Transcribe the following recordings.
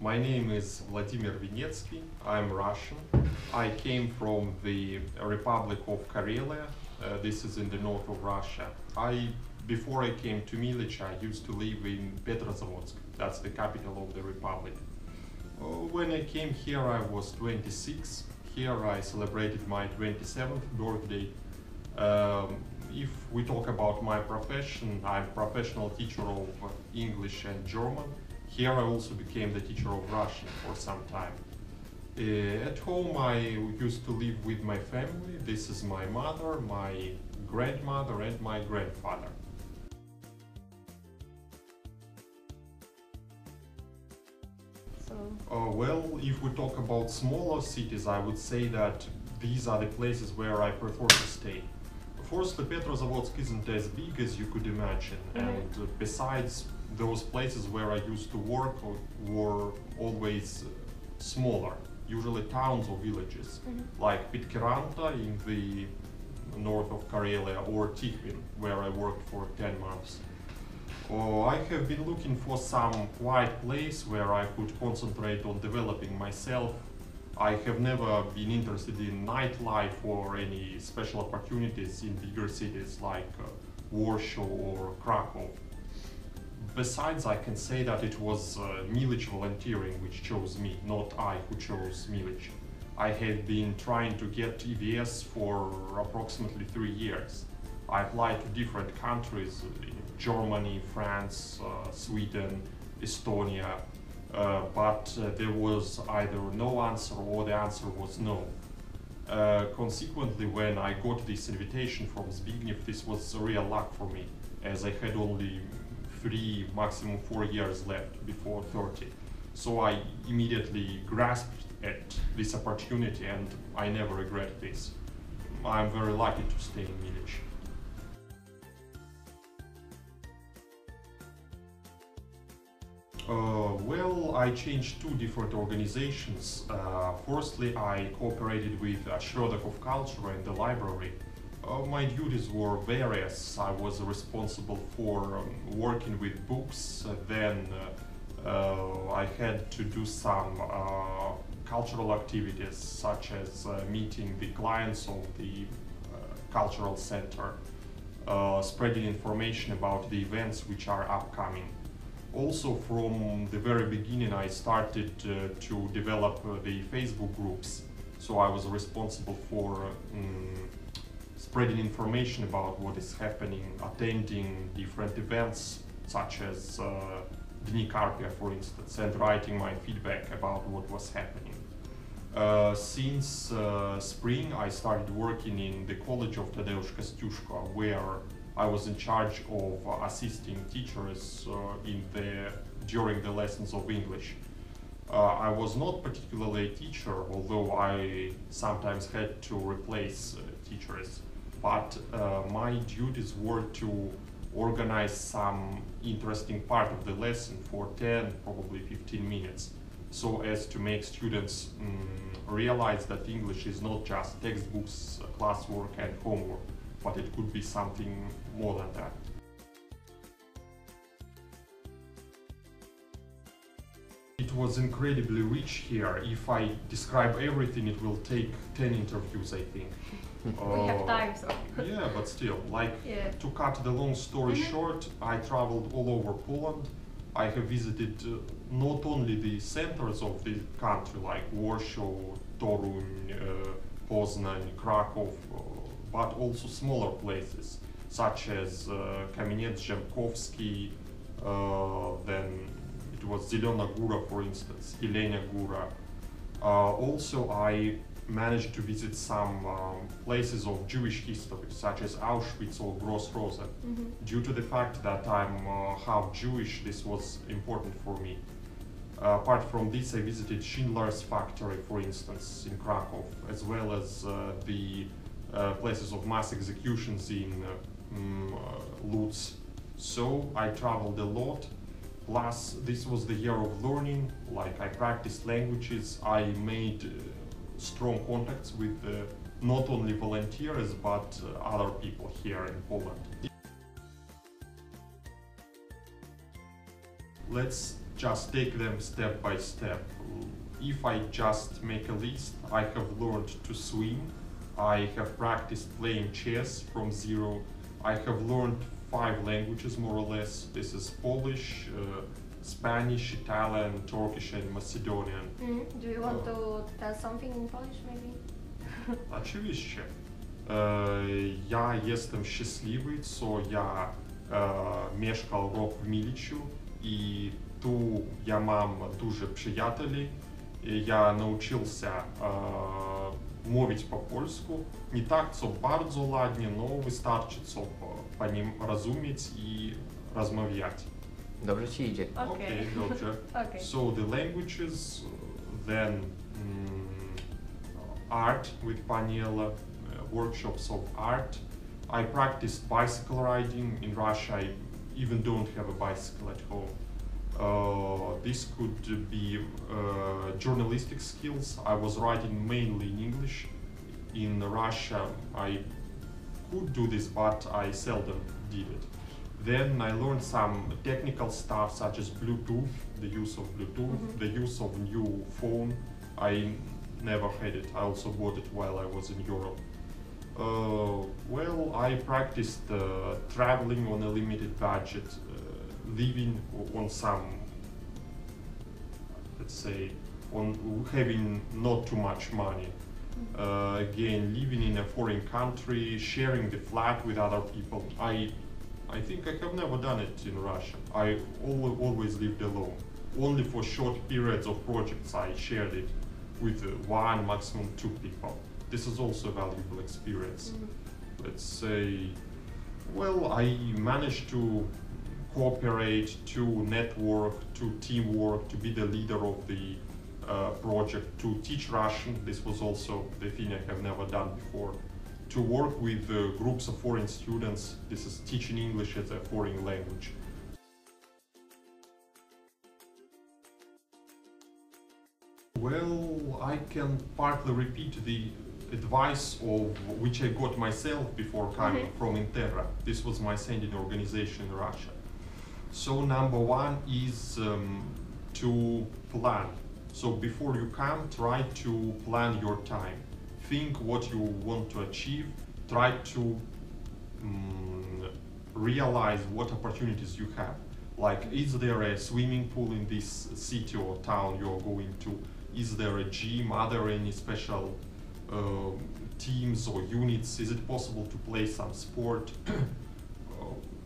My name is Vladimir Vinetckii. I'm Russian. I came from the Republic of Karelia. This is in the north of Russia. Before I came to Milic, I used to live in Petrozavodsk. That's the capital of the republic. When I came here, I was 26. Here I celebrated my 27th birthday. If we talk about my profession, I'm a professional teacher of English and German. Here I also became the teacher of Russian for some time. At home I used to live with my family. This is my mother, my grandmother and my grandfather. Well, if we talk about smaller cities, I would say that these are the places where I prefer to stay. Firstly, Petrozavodsk isn't as big as you could imagine, and besides, those places where I used to work were always smaller, usually towns or villages, like Pitkeranta in the north of Karelia or Tikhvin, where I worked for 10 months. I have been looking for some quiet place where I could concentrate on developing myself. I have never been interested in nightlife or any special opportunities in bigger cities like Warsaw or Krakow. Besides, I can say that it was Milic volunteering which chose me, not I who chose Milic. I had been trying to get EVS for approximately 3 years. I applied to different countries, Germany, France, Sweden, Estonia, but there was either no answer or the answer was no. Consequently, when I got this invitation from Zbigniew, this was real luck for me, as I had only 3, maximum 4 years left before 30. So I immediately grasped at this opportunity and I never regret this. I'm very lucky to stay in Milic. Well, I changed 2 different organizations. Firstly, I cooperated with Ośrodek of Culture and the library. My duties were various. I was responsible for working with books. Then I had to do some cultural activities, such as meeting the clients of the cultural center, spreading information about the events which are upcoming. Also, from the very beginning, I started to develop the Facebook groups. So I was responsible for spreading information about what is happening, attending different events, such as Dni Karpia, for instance, and writing my feedback about what was happening. Since spring, I started working in the College of Tadeusz Kostiuszko, where I was in charge of assisting teachers during the lessons of English. I was not particularly a teacher, although I sometimes had to replace teachers, but my duties were to organize some interesting part of the lesson for 10, probably 15 minutes, so as to make students realize that English is not just textbooks, classwork and homework, but it could be something more than that. It was incredibly rich here. If I describe everything, it will take 10 interviews, I think. We have time, so... Yeah, but still, to cut the long story short, I traveled all over Poland. I have visited not only the centers of the country, like Warsaw, Toruń, Poznań, Krakow, but also smaller places, such as Kamieniec Drzemkowski, then it was Zielona Góra, for instance, Jelenia Góra. Also, I managed to visit some places of Jewish history, such as Auschwitz or Gross Rosen. Due to the fact that I'm half Jewish, this was important for me. Apart from this, I visited Schindler's factory, for instance, in Krakow, as well as the places of mass executions in Lutz. So I traveled a lot, plus this was the year of learning, I practiced languages, I made strong contacts with not only volunteers but other people here in Poland. Let's just take them step by step. If I just make a list, I have learned to swim, I have practiced playing chess from zero, I have learned 5 languages more or less. This is Polish, Spanish, Italian, Turkish and Macedonian. Do you want to tell something in Polish maybe? Oczywiście. Ja jestem szczęśliwy, co ja mieszkał rok w Miliczu i tu ja mam dużo przyjaciół. Ja nauczyłem mówić po polsku. Nie tak, co bardzo ładnie, no wystarczy, co po nim rozumieć i rozmawiać. Dobrze ci idzie. Okay, dobrze. Okay. So the languages, then art with Paniela, workshops of art. I practiced bicycle riding in Russia. I even don't have a bicycle at home. This could be journalistic skills. I was writing mainly in English. In Russia, I could do this, but I seldom did it. Then I learned some technical stuff such as Bluetooth, the use of Bluetooth, the use of new phone. I never had it. I also bought it while I was in Europe. Well, I practiced traveling on a limited budget, living on some, let's say, on having not too much money. Again, living in a foreign country, sharing the flat with other people. I think I have never done it in Russia. I always lived alone. Only for short periods of projects I shared it with 1, maximum 2 people. This is also a valuable experience. Let's say, well, I managed to cooperate, to network, to teamwork, to be the leader of the project, to teach Russian. This was also the thing I have never done before. To work with groups of foreign students. This is teaching English as a foreign language. Well, I can partly repeat the advice of which I got myself before coming from Interra. This was my sending organization in Russia. So number 1 is to plan. So before you come, try to plan your time. Think what you want to achieve. Try to realize what opportunities you have. Like, is there a swimming pool in this city or town you're going to? Is there a gym? Are there any special teams or units? Is it possible to play some sport?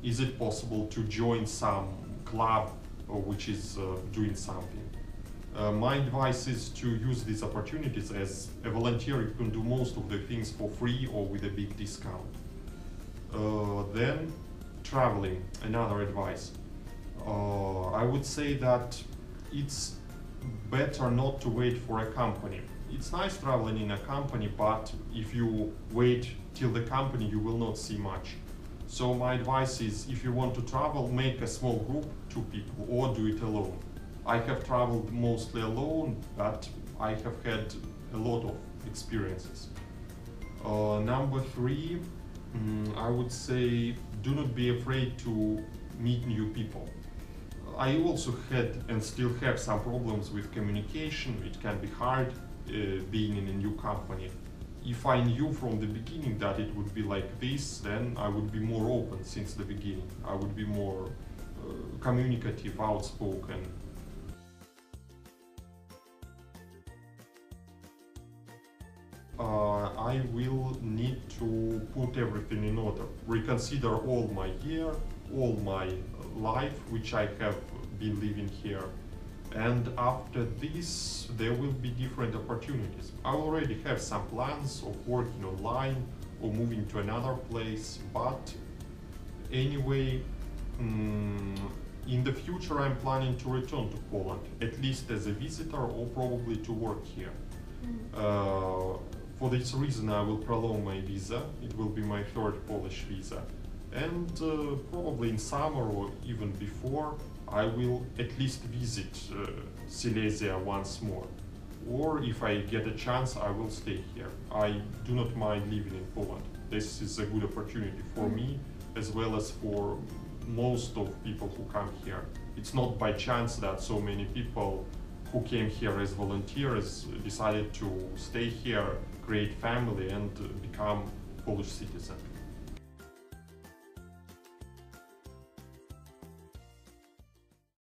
Is it possible to join some club which is doing something? My advice is to use these opportunities. As a volunteer, you can do most of the things for free or with a big discount. Then traveling, another advice. I would say that it's better not to wait for a company. It's nice traveling in a company, but if you wait till the company, you will not see much. So my advice is, if you want to travel, make a small group, 2 people, or do it alone. I have traveled mostly alone, but I have had a lot of experiences. Number 3, I would say, do not be afraid to meet new people. I also had and still have some problems with communication. It can be hard being in a new company. If I knew from the beginning that it would be like this, then I would be more open since the beginning. I would be more communicative, outspoken. I will need to put everything in order, reconsider all my year, all my life which I have been living here. And after this, there will be different opportunities. I already have some plans of working online or moving to another place, but anyway, in the future I'm planning to return to Poland, at least as a visitor or probably to work here. For this reason I will prolong my visa. It will be my 3rd Polish visa. And probably in summer or even before, I will at least visit Silesia once more. Or if I get a chance, I will stay here. I do not mind living in Poland. This is a good opportunity for me, as well as for most of people who come here. It's not by chance that so many people who came here as volunteers decided to stay here, create family, and become Polish citizens.